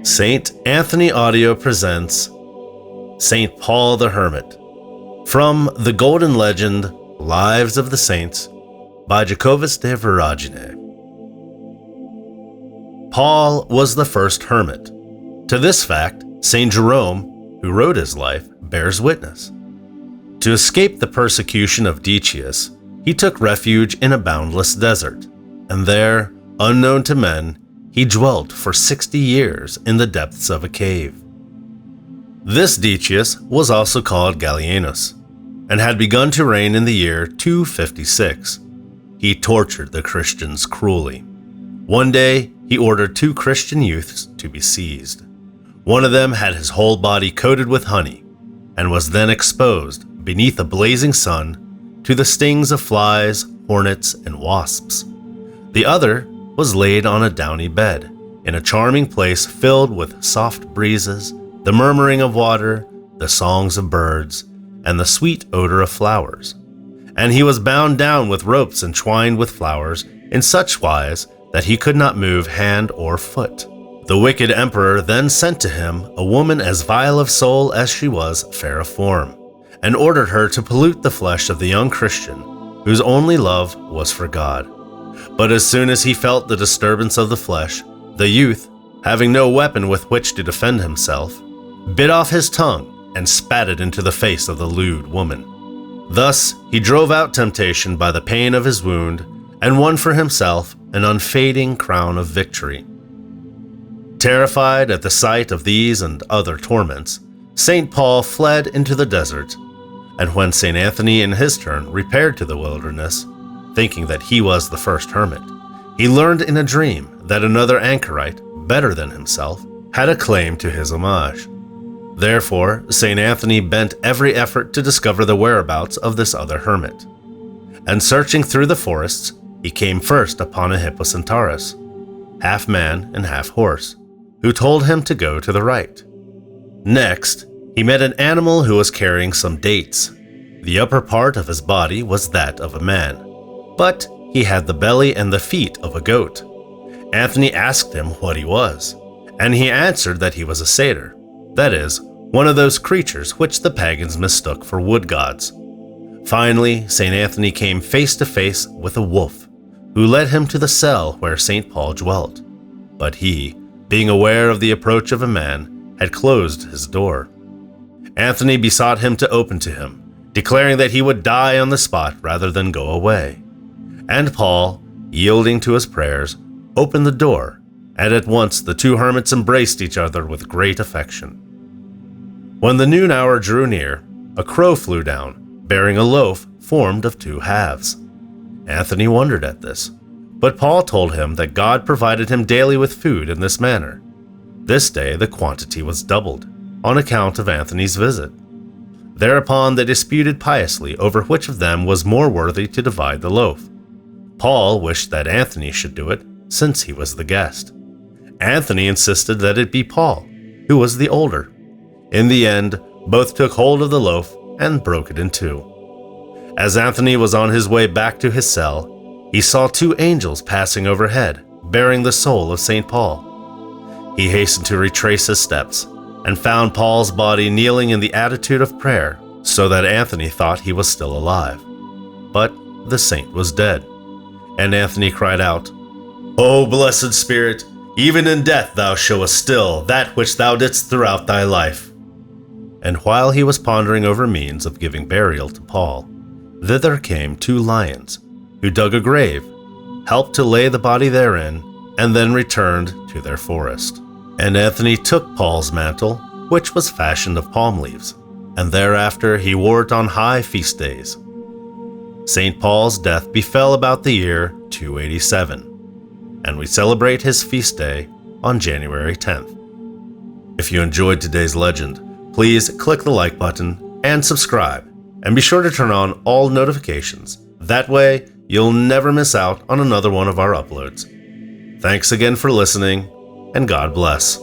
St. Anthony Audio presents St. Paul the Hermit from the Golden Legend Lives of the Saints by Jacobus de Voragine. Paul was the first hermit. To this fact, St. Jerome, who wrote his life, bears witness. To escape the persecution of Decius, he took refuge in a boundless desert, and there, unknown to men, he dwelt for 60 years in the depths of a cave. This Decius was also called Gallienus, and had begun to reign in the year 256. He tortured the Christians cruelly. One day, he ordered 2 Christian youths to be seized. One of them had his whole body coated with honey, and was then exposed beneath a blazing sun to the stings of flies, hornets, and wasps. The other was laid on a downy bed, in a charming place filled with soft breezes, the murmuring of water, the songs of birds, and the sweet odor of flowers. And he was bound down with ropes and twined with flowers in such wise that he could not move hand or foot. The wicked emperor then sent to him a woman as vile of soul as she was fair of form, and ordered her to pollute the flesh of the young Christian, whose only love was for God. But as soon as he felt the disturbance of the flesh, the youth, having no weapon with which to defend himself, bit off his tongue and spat it into the face of the lewd woman. Thus he drove out temptation by the pain of his wound, and won for himself an unfading crown of victory. Terrified at the sight of these and other torments, St. Paul fled into the desert, and when St. Anthony in his turn repaired to the wilderness, thinking that he was the first hermit, he learned in a dream that another anchorite, better than himself, had a claim to his homage. Therefore, St. Anthony bent every effort to discover the whereabouts of this other hermit. And searching through the forests, he came first upon a hippocentaurus, half man and half horse, who told him to go to the right. Next, he met an animal who was carrying some dates. The upper part of his body was that of a man, but he had the belly and the feet of a goat. Anthony asked him what he was, and he answered that he was a satyr, that is, one of those creatures which the pagans mistook for wood gods. Finally, St. Anthony came face to face with a wolf, who led him to the cell where St. Paul dwelt. But he, being aware of the approach of a man, had closed his door. Anthony besought him to open to him, declaring that he would die on the spot rather than go away. And Paul, yielding to his prayers, opened the door, and at once the 2 hermits embraced each other with great affection. When the noon hour drew near, a crow flew down, bearing a loaf formed of 2 halves. Anthony wondered at this, but Paul told him that God provided him daily with food in this manner. This day the quantity was doubled, on account of Anthony's visit. Thereupon they disputed piously over which of them was more worthy to divide the loaf. Paul wished that Anthony should do it, since he was the guest. Anthony insisted that it be Paul, who was the older. In the end, both took hold of the loaf and broke it in 2. As Anthony was on his way back to his cell, he saw 2 angels passing overhead, bearing the soul of St. Paul. He hastened to retrace his steps, and found Paul's body kneeling in the attitude of prayer, so that Anthony thought he was still alive. But the saint was dead. And Anthony cried out, "O blessed Spirit, even in death thou showest still that which thou didst throughout thy life." And while he was pondering over means of giving burial to Paul, thither came 2 lions, who dug a grave, helped to lay the body therein, and then returned to their forest. And Anthony took Paul's mantle, which was fashioned of palm leaves, and thereafter he wore it on high feast days. St. Paul's death befell about the year 287, and we celebrate his feast day on January 10th. If you enjoyed today's legend, please click the like button and subscribe, and be sure to turn on all notifications. That way, you'll never miss out on another one of our uploads. Thanks again for listening, and God bless.